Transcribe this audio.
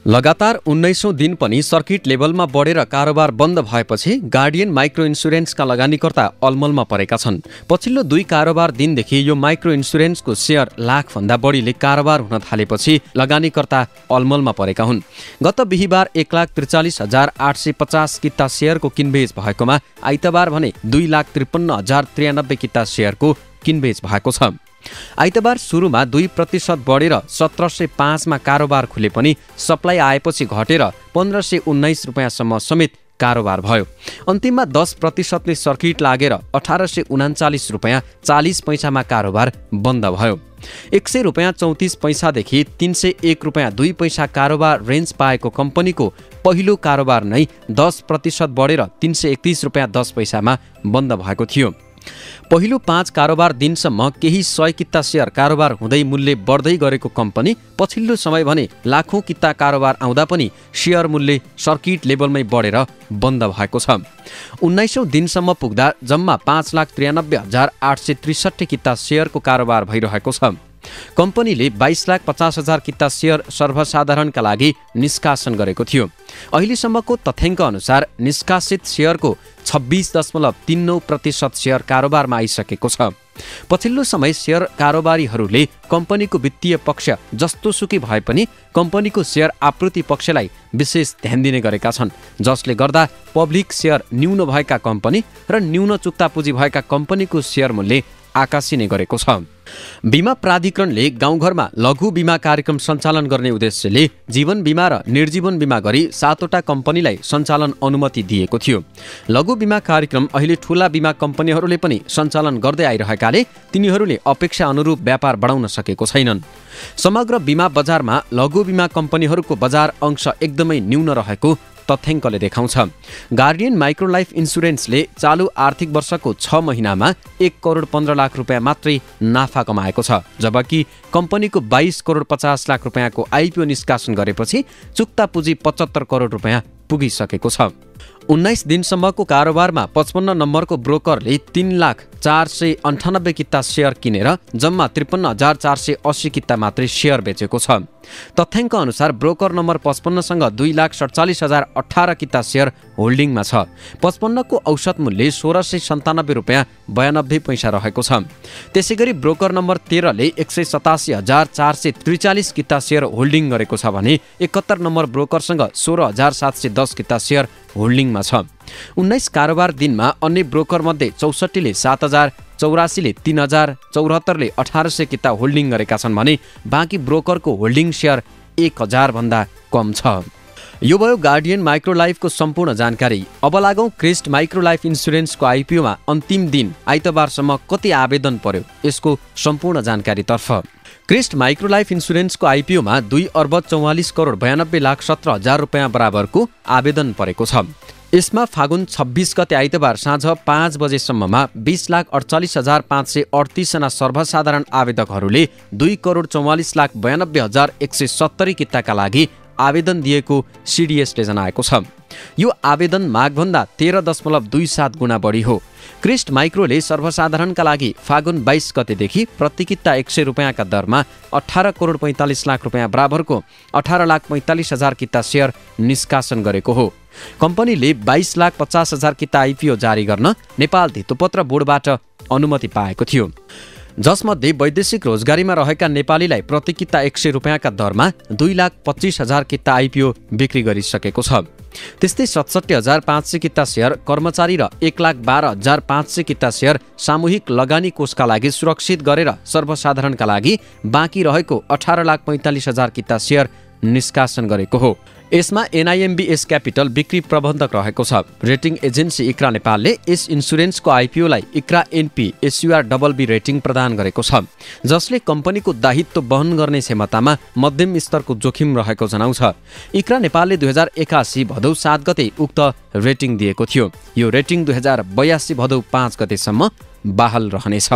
लगातार 19औं दिन पनि सर्किट लेभलमा बढेर कारोबार बन्द भएपछि गार्डियन माइक्रो इन्स्योरेन्सका लगानीकर्ता अलमलमा परेका छन्। पछिल्लो 2 कारोबार दिनदेखि यो माइक्रो इन्स्योरेन्सको सेयर लाखभन्दा बढीले कारोबार हुन थालेपछि लगानीकर्ता अलमलमा परेका हुन्। गत बिहीबार 1,43,850 किता सेयरको किनबेच भएकोमा आइतबार भने 2,53,093 किता सेयरको किनबेच भएको छ। आइतबार सुरुमा 2% बढेर 1705 कारोबार खुले पनि सप्लाई आएपछि घटेर 1519 रुपैयाँसम्म समेत कारोबार भयो। अन्तिममा 10% सर्किट लागेर 1839 रुपैयाँ 40 पैसामा कारोबार बन्द भयो। 100 रुपैयाँ 34 पैसादेखि 301 रुपैयाँ 2 पैसा कारोबार रेन्ज पाएको कम्पनीको पहिलो कारोबार नै 10% बढेर 331 रुपैयाँ 10 पैसामा बन्द भएको थियो। पहिलो 5 कारोबार दिनसम्म केही 100 किता सेयर कारोबार हुँदै मूल्य बढ्दै गरेको कम्पनी पछिल्लो समय भने लाखौं किता कारोबार आउँदा पनि सेयर मूल्य सर्किट लेभलमै बढेर बन्द भएको छ। 19औं दिनसम्म पुग्दा जम्मा 5,93,863 किता सेयरको कारोबार भइरहेको छ। कम्पनीले 22,50,000 किता सेयर सर्वसाधारणका लागि निष्कासन गरेको थियो। अहिलेसम्मको तथ्याङ्क अनुसार निष्कासित सेयरको 26.39% सेयर कारोबारमा आइसकेको छ। पछिल्लो समय सेयर कारोबारीहरूले कम्पनीको वित्तीय पक्ष जस्तो सुकै भए पनि कम्पनीको सेयर आपूर्ति पक्षलाई विशेष ध्यान दिने गरेका छन्, जसले गर्दा पब्लिक सेयर न्यून भएका कम्पनी र न्यून चुक्ता पुँजी भएका कम्पनीको सेयर मूल्य आकाशिने गरेको छ। बीमा प्राधिकरणले गाउँघरमा लघु बीमा कार्यक्रम सञ्चालन गर्ने उद्देश्यले जीवन बीमा र निर्जीवन बीमा गरी 7वटा कम्पनीलाई सञ्चालन अनुमति दिएको थियो। लघु बीमा कार्यक्रम अहिले ठूला बीमा कम्पनीहरूले पनि सञ्चालन गर्दै आइरहेकाले तिनीहरूले अपेक्षा अनुरूप व्यापार बढाउन सकेको छैनन्। समग्र बीमा बजारमा लघु बीमा कम्पनीहरूको बजार अंश एकदमै न्यून रहेको तथ्याङ्कले देखाउँछ। गार्डियन माइक्रो लाइफ इन्स्योरेन्सले चालु आर्थिक वर्षको 6 महिनामा 1,15,00,000 रुपैयाँ मात्रै नाफा कमाएको छ, जबकि कम्पनीको 22,50,00,000 रुपैयाँको आइपिओ निष्कासन गरेपछि चुक्ता पुँजी 75 करोड रुपैयाँ पुगिसकेको छ। 19 दिनसम्मको कारोबारमा 55 नम्बरको ब्रोकरले 3,04,98 किता सेयर किनेर जम्मा 53,480 किता मात्रै सेयर बेचेको छ। तथ्याङ्क अनुसार ब्रोकर नम्बर 55 सँग 2,47,018 किता सेयर होल्डिङमा छ। 55 को औसत मूल्य 1,697 रुपैयाँ 92 पैसा रहेको छ। त्यसैगरी ब्रोकर नम्बर 13 ले 187,443 किता सेयर होल्डिङ गरेको छ भने 71 नम्बर ब्रोकरसँग 16,710 किता सेयर होल्डिङमा छ। 19 कारोबार दिनमा अन्य ब्रोकर मध्ये 64 ले 7,000, 84 ले 3,000, 74 ले 1,800 किता होल्डिङ गरेका छन् भने बाँकी ब्रोकरको होल्डिङ सेयर 1,000 भन्दा कम छ। यो भयो गार्डियन माइक्रो लाइफको सम्पूर्ण जानकारी। अब लागौं क्रिस्ट माइक्रो लाइफ इन्स्योरेन्सको आइपिओमा अन्तिम दिन आइतबारसम्म कति आवेदन पर्यो यसको सम्पूर्ण जानकारीतर्फ। क्रिस्ट माइक्रो लाइफ इन्स्योरेन्सको आइपिओमा 2,94,92,17,000 रुपैयाँ बराबरको आवेदन परेको छ। यसमा फागुन 26 गते आइतबार साँझ 5 बजेसम्ममा 20,48,538 जना सर्वसाधारण आवेदकहरूले 2,44,92,170 किताका लागि आवेदन दिएको सिडिएसले जनाएको छ। यो आवेदन मागभन्दा 13.27 गुणा बढी हो। क्रिस्ट माइक्रोले सर्वसाधारणका लागि फागुन 22 गतेदेखि प्रति किता 100 रुपैयाँका दरमा 18,45,00,000 रुपैयाँ बराबरको 18,45,000 किता सेयर निष्कासन गरेको हो। कम्पनीले 22,50,000 किता आइपिओ जारी गर्न नेपाल धितोपत्र बोर्डबाट अनुमति पाएको थियो, जसमध्ये वैदेशिक रोजगारीमा रहेका नेपालीलाई प्रति किता 100 रुपैयाँका दरमा 2,25,000 किता आइपिओ बिक्री गरिसकेको छ। त्यस्तै 67,500 किता सेयर कर्मचारी र 1,12,500 किता सेयर सामूहिक लगानी कोषका लागि सुरक्षित गरेर सर्वसाधारणका लागि बाँकी रहेको 18,45,000 किता सेयर निष्कासन गरेको हो। यसमा एनआइएमबीएस क्यापिटल बिक्री प्रबन्धक रहेको छ। रेटिङ एजेन्सी इक्रा नेपालले यस इन्स्योरेन्सको आइपिओलाई इक्रा एनपी SUR-BB रेटिङ प्रदान गरेको छ, जसले कम्पनीको दायित्व वहन गर्ने क्षमतामा मध्यम स्तरको जोखिम रहेको जनाउँछ। इक्रा नेपालले 2081 भदौ 7 गते उक्त रेटिङ दिएको थियो। यो रेटिङ 2082 भदौ 5 गतेसम्म बहाल रहनेछ।